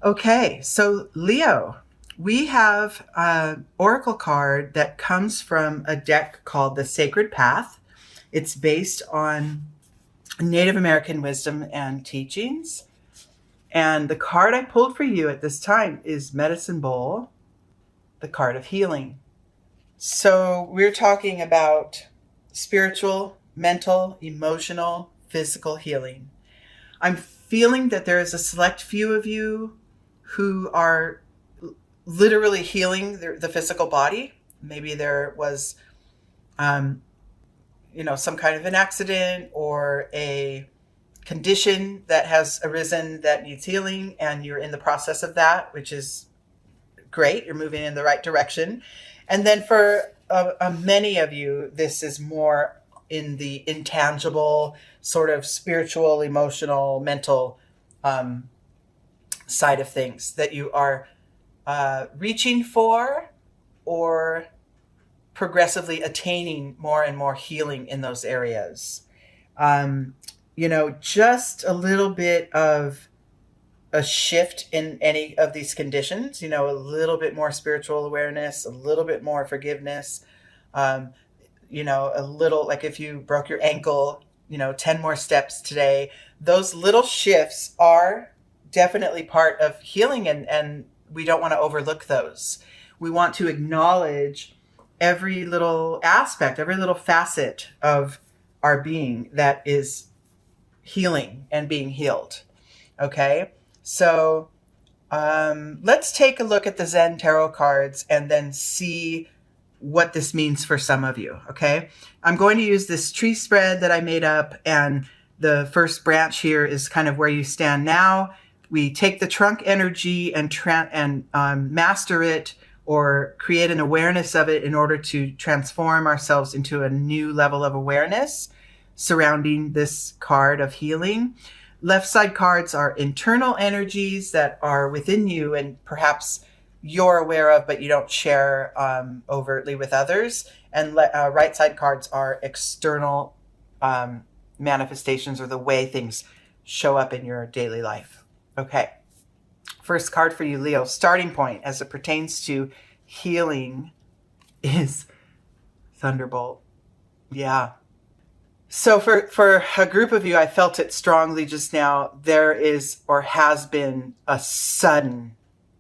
Okay, so Leo, we have an oracle card that comes from a deck called the Sacred Path. It's based on Native American wisdom and teachings. And the card I pulled for you at this time is Medicine Bowl, the card of healing. So we're talking about spiritual, mental, emotional, physical healing. I'm feeling that there is a select few of you who are literally healing the physical body. Maybe there was, um, some kind of an accident or a condition that has arisen that needs healing, and you're in the process of that, which is great. You're moving in the right direction. And then for many of you, this is more in the intangible, sort of spiritual, emotional, mental um, side of things that you are reaching for or progressively attaining more and more healing in those areas. Um, just a little bit of a shift in any of these conditions, a little bit more spiritual awareness, a little bit more forgiveness, um, a little, like if you broke your ankle, 10 more steps today. Those little shifts are definitely part of healing, and we don't want to overlook those. We want to acknowledge every little aspect, every little facet of our being that is healing and being healed. Okay? So let's take a look at the Zen Tarot cards and then see what this means for some of you. Okay? I'm going to use this tree spread that I made up, and the first branch here is kind of where you stand now. We take the trunk energy and master it or create an awareness of it in order to transform ourselves into a new level of awareness surrounding this card of healing. Left side cards are internal energies that are within you and perhaps you're aware of, but you don't share overtly with others. And right side cards are external manifestations or the way things show up in your daily life. Okay. First card for you, Leo. Starting point as it pertains to healing is Thunderbolt. Yeah. So for a group of you, I felt it strongly just now. There is or has been a sudden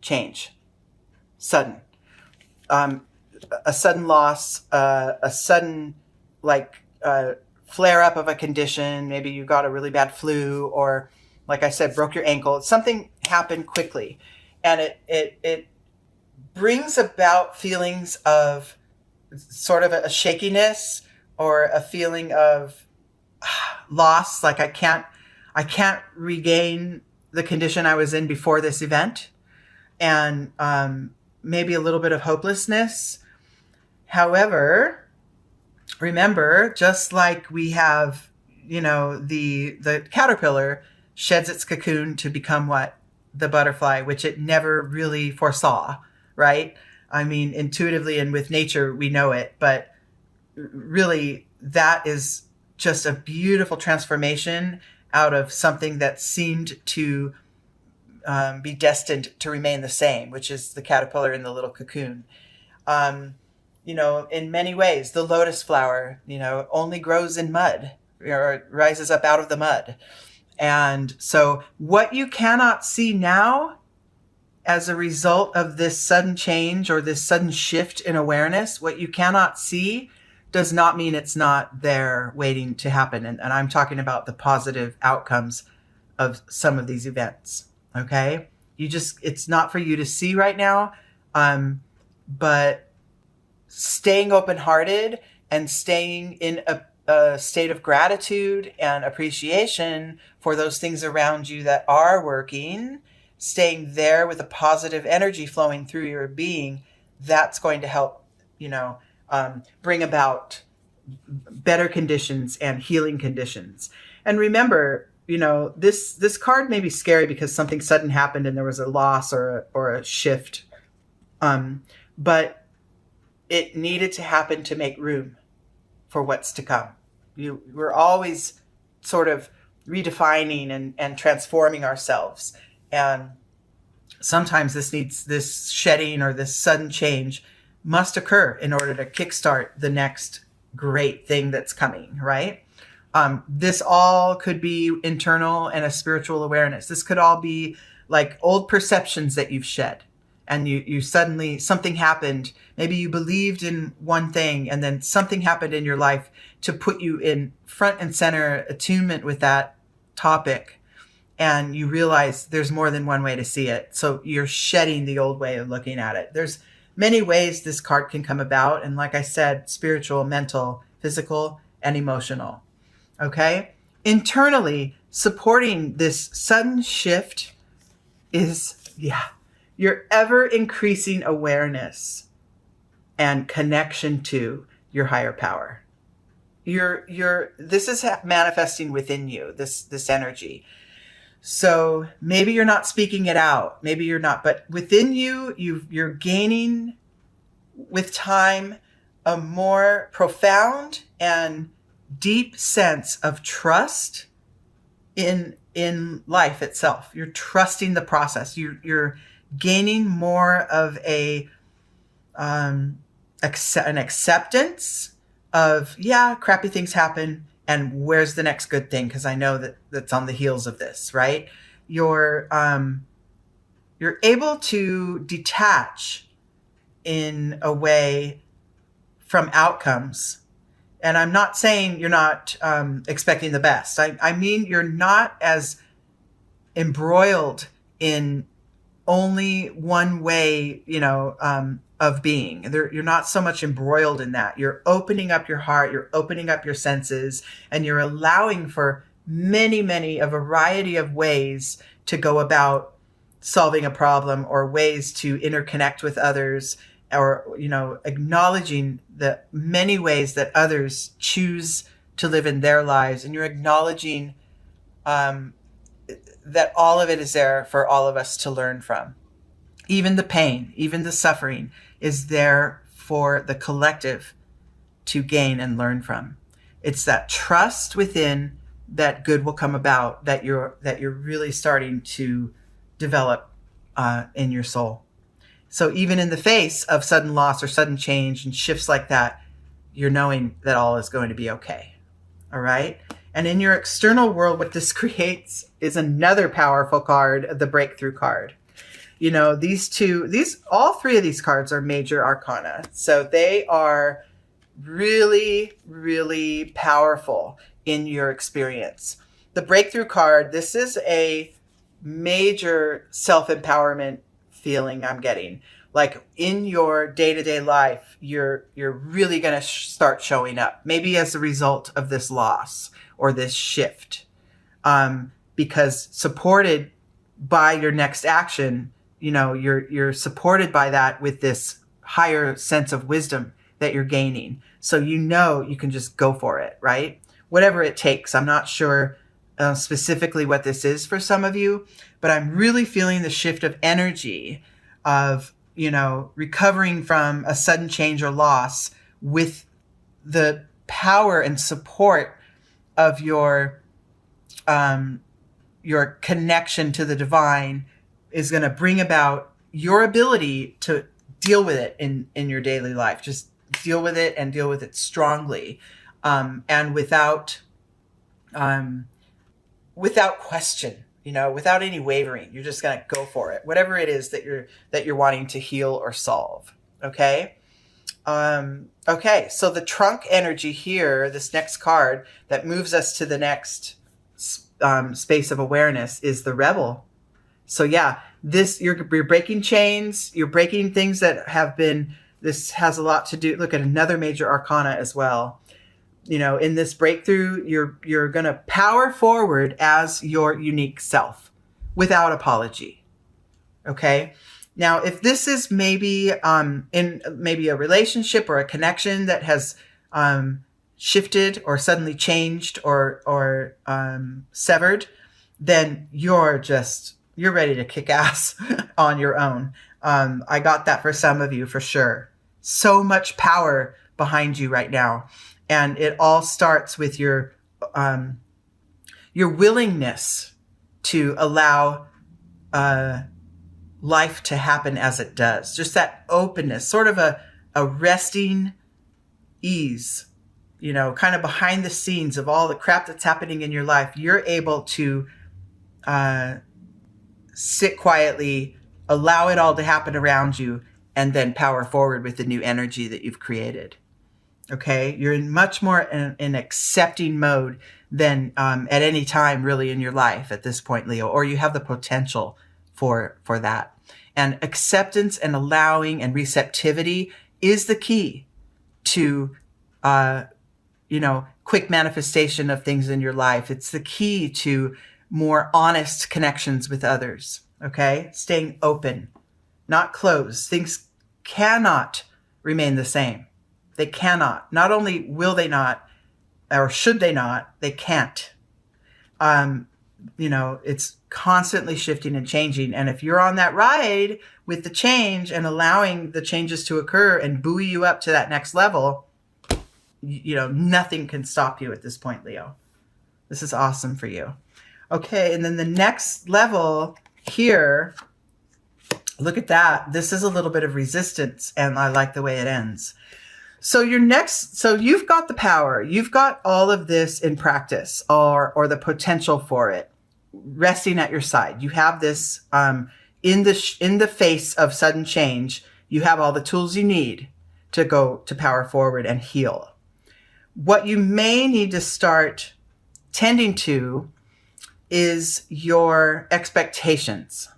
change. Sudden. A sudden loss, a sudden flare up of a condition. Maybe you got a really bad flu, or like I said, broke your ankle. Something happened quickly, and it brings about feelings of sort of a shakiness or a feeling of loss, like I can't regain the condition I was in before this event, and maybe a little bit of hopelessness. However, remember, just like we have, the caterpillar sheds its cocoon to become what? The butterfly, which it never really foresaw, right? I mean, intuitively and with nature, we know it, but really that is just a beautiful transformation out of something that seemed to be destined to remain the same, which is the caterpillar in the little cocoon. In many ways, the lotus flower, only grows in mud or rises up out of the mud. And so what you cannot see now as a result of this sudden change or this sudden shift in awareness, what you cannot see does not mean it's not there waiting to happen. And I'm talking about the positive outcomes of some of these events. Okay. It's not for you to see right now. But staying open-hearted and staying in a state of gratitude and appreciation for those things around you that are working, staying there with a positive energy flowing through your being, that's going to help, bring about better conditions and healing conditions. And remember, this card may be scary because something sudden happened and there was a loss or a shift. But it needed to happen to make room for what's to come. We're always sort of redefining and transforming ourselves. And sometimes this shedding or this sudden change must occur in order to kickstart the next great thing that's coming, right? This all could be internal and a spiritual awareness. This could all be like old perceptions that you've shed, and you suddenly, something happened. Maybe you believed in one thing and then something happened in your life to put you in front and center attunement with that topic. And you realize there's more than one way to see it. So you're shedding the old way of looking at it. There's many ways this card can come about. And like I said, spiritual, mental, physical, and emotional. Okay? Internally, supporting this sudden shift is, your ever increasing awareness and connection to your higher power. This is manifesting within you, this energy. So maybe you're not speaking it out. Maybe you're not, but within you, you're gaining with time a more profound and deep sense of trust in life itself. You're trusting the process. You're gaining more of an acceptance of, crappy things happen, and where's the next good thing? Because I know that's on the heels of this, right? You're able to detach in a way from outcomes. And I'm not saying you're not expecting the best. I mean, you're not as embroiled in only one way, of being. You're not so much embroiled in that. You're opening up your heart, you're opening up your senses, and you're allowing for a variety of ways to go about solving a problem, or ways to interconnect with others, or, acknowledging the many ways that others choose to live in their lives. And you're acknowledging that all of it is there for all of us to learn from. Even the pain, even the suffering is there for the collective to gain and learn from. It's that trust within that good will come about, that you're really starting to develop in your soul. So even in the face of sudden loss or sudden change and shifts like that, you're knowing that all is going to be okay. All right. And in your external world, what this creates is another powerful card, the breakthrough card. All three of these cards are major arcana. So they are really, really powerful in your experience. The breakthrough card, this is a major self-empowerment feeling I'm getting. Like in your day-to-day life, you're really going to start showing up, maybe as a result of this loss or this shift, because supported by your next action, you're supported by that with this higher sense of wisdom that you're gaining. So you can just go for it, right? Whatever it takes. I'm not sure specifically what this is for some of you, but I'm really feeling the shift of energy of, recovering from a sudden change or loss with the power and support of your connection to the divine is going to bring about your ability to deal with it in your daily life. Just deal with it, and deal with it strongly, and without question, without any wavering. You're just going to go for it, whatever it is that you're wanting to heal or solve. Okay. Okay. So the trunk energy here, this next card that moves us to the next space of awareness, is the rebel. So you're breaking chains, you're breaking things that have been, this has a lot to do, look at another major arcana as well. In this breakthrough, you're going to power forward as your unique self without apology. Okay. Now, if this is maybe in maybe a relationship or a connection that has shifted or suddenly changed or severed, then you're ready to kick ass on your own. I got that for some of you for sure. So much power behind you right now. And it all starts with your willingness to allow life to happen as it does. Just that openness, sort of a resting ease, kind of behind the scenes of all the crap that's happening in your life. You're able to sit quietly, allow it all to happen around you, and then power forward with the new energy that you've created. Okay, you're in much more in accepting mode than at any time really in your life at this point, Leo, or you have the potential for that. And acceptance and allowing and receptivity is the key to quick manifestation of things in your life. It's the key to more honest connections with others. Okay, staying open, not closed. Things cannot remain the same. They cannot. Not only will they not, or should they not, they can't. It's constantly shifting and changing. And if you're on that ride with the change and allowing the changes to occur and buoy you up to that next level, nothing can stop you at this point, Leo. This is awesome for you. Okay, and then the next level here, look at that. This is a little bit of resistance, and I like the way it ends. So you've got the power. You've got all of this in practice or the potential for it resting at your side. You have this in the face of sudden change. You have all the tools you need to go to power forward and heal. What you may need to start tending to is your expectations.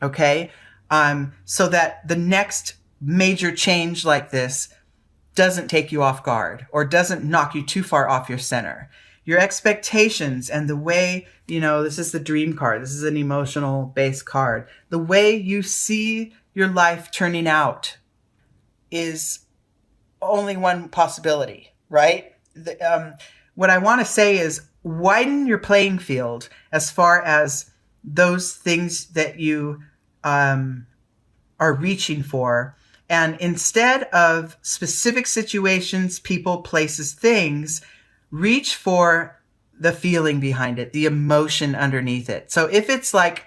Okay? So that the next major change like this doesn't take you off guard or doesn't knock you too far off your center. Your expectations and the way, this is the dream card. This is an emotional based card. The way you see your life turning out is only one possibility, right? What I want to say is widen your playing field as far as those things that you are reaching for. And instead of specific situations, people, places, things, reach for the feeling behind it, the emotion underneath it. So if it's like,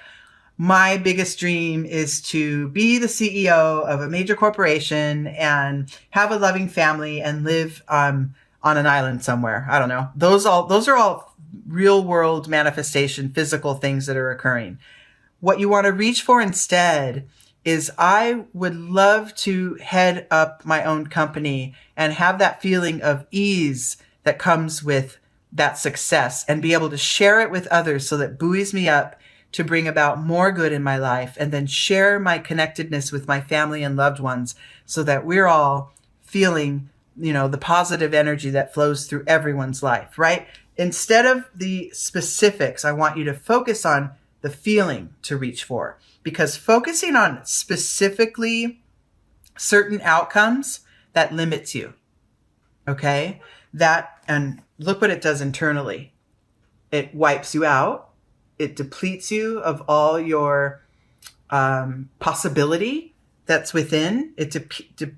my biggest dream is to be the CEO of a major corporation and have a loving family and live on an island somewhere. I don't know. Those are all real world manifestation, physical things that are occurring. What you want to reach for instead is I would love to head up my own company and have that feeling of ease that comes with that success and be able to share it with others so that buoys me up to bring about more good in my life, and then share my connectedness with my family and loved ones so that we're all feeling, the positive energy that flows through everyone's life, right? Instead of the specifics, I want you to focus on the feeling to reach for. Because focusing on specifically certain outcomes, that limits you. Okay? And look what it does internally. It wipes you out. It depletes you of all your possibility that's within. It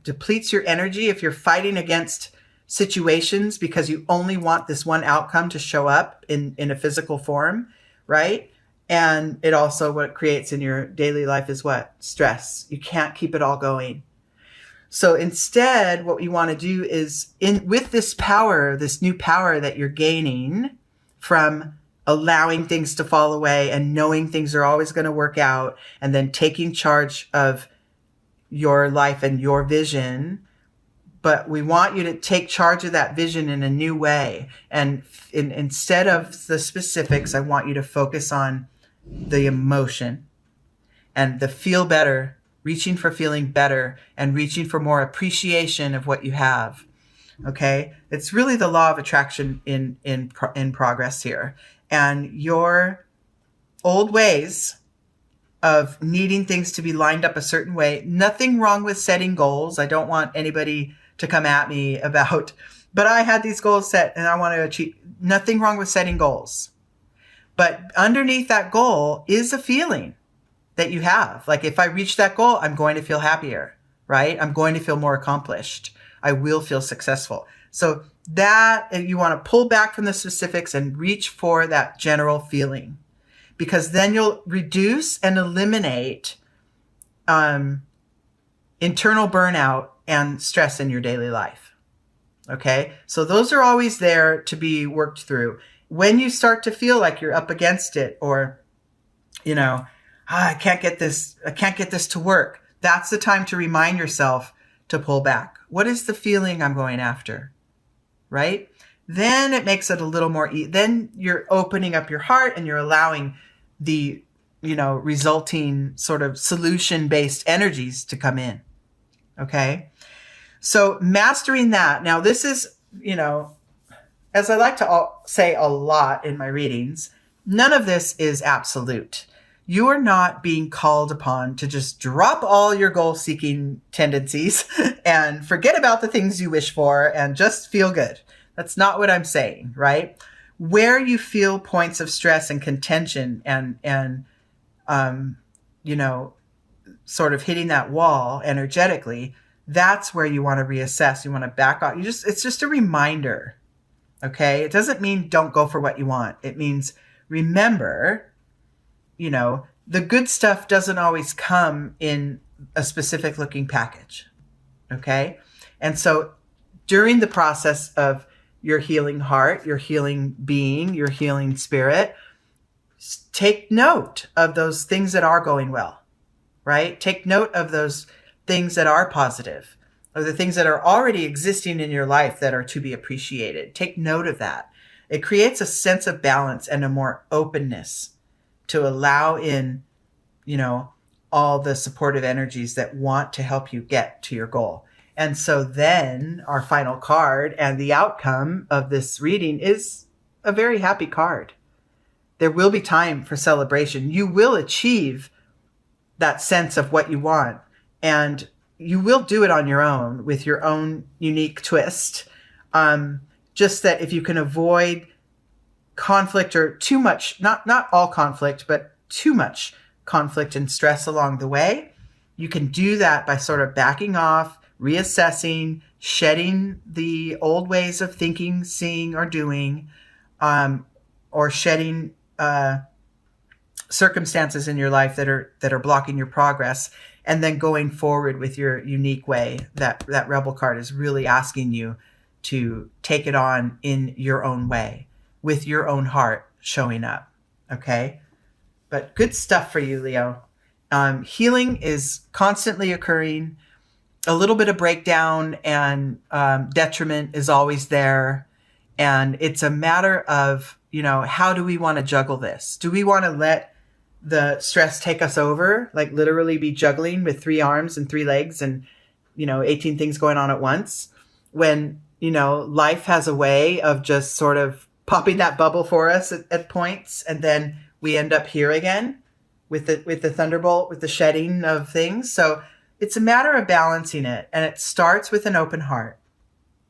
depletes your energy if you're fighting against situations because you only want this one outcome to show up in a physical form, right? And it also, what it creates in your daily life is what? Stress. You can't keep it all going. So instead, what you want to do is with this power, this new power that you're gaining from allowing things to fall away and knowing things are always going to work out, and then taking charge of your life and your vision. But we want you to take charge of that vision in a new way. And instead of the specifics, I want you to focus on the emotion and the feel better, reaching for feeling better and reaching for more appreciation of what you have. Okay. It's really the law of attraction in progress here. And your old ways of needing things to be lined up a certain way, nothing wrong with setting goals. I don't want anybody to come at me about, but I had these goals set and I want to achieve. Nothing wrong with setting goals. But underneath that goal is a feeling that you have. Like, if I reach that goal, I'm going to feel happier, right? I'm going to feel more accomplished. I will feel successful. So that you want to pull back from the specifics and reach for that general feeling, because then you'll reduce and eliminate internal burnout and stress in your daily life. Okay. So those are always there to be worked through. When you start to feel like you're up against it, or, I can't get this to work. That's the time to remind yourself to pull back. What is the feeling I'm going after? Right? Then it makes it a little more, then you're opening up your heart and you're allowing the, resulting sort of solution-based energies to come in. Okay. So mastering that. Now this is, as I like to say a lot in my readings, none of this is absolute. You are not being called upon to just drop all your goal-seeking tendencies and forget about the things you wish for and just feel good. That's not what I'm saying, right? Where you feel points of stress and contention and sort of hitting that wall energetically, that's where you want to reassess. You want to back off. It's just a reminder. Okay. It doesn't mean don't go for what you want. It means remember, the good stuff doesn't always come in a specific looking package. Okay. And so during the process of your healing heart, your healing being, your healing spirit, take note of those things that are going well, right? Take note of those things that are positive, or the things that are already existing in your life that are to be appreciated. Take note of that. It creates a sense of balance and a more openness to allow in, all the supportive energies that want to help you get to your goal. And so then our final card and the outcome of this reading is a very happy card. There will be time for celebration. You will achieve that sense of what you want, and you will do it on your own with your own unique twist. Just that if you can avoid conflict or too much, not all conflict, but too much conflict and stress along the way, you can do that by sort of backing off, reassessing, shedding the old ways of thinking, seeing, or doing, or shedding circumstances in your life that are blocking your progress, and then going forward with your unique way. That Rebel card is really asking you to take it on in your own way, with your own heart showing up. Okay? But good stuff for you, Leo. Healing is constantly occurring. A little bit of breakdown and detriment is always there. And it's a matter of, how do we want to juggle this? Do we want to let the stress take us over, like literally be juggling with 3 arms and 3 legs and, 18 things going on at once, when, life has a way of just sort of popping that bubble for us at points, and then we end up here again with the thunderbolt, with the shedding of things. So it's a matter of balancing it, and it starts with an open heart.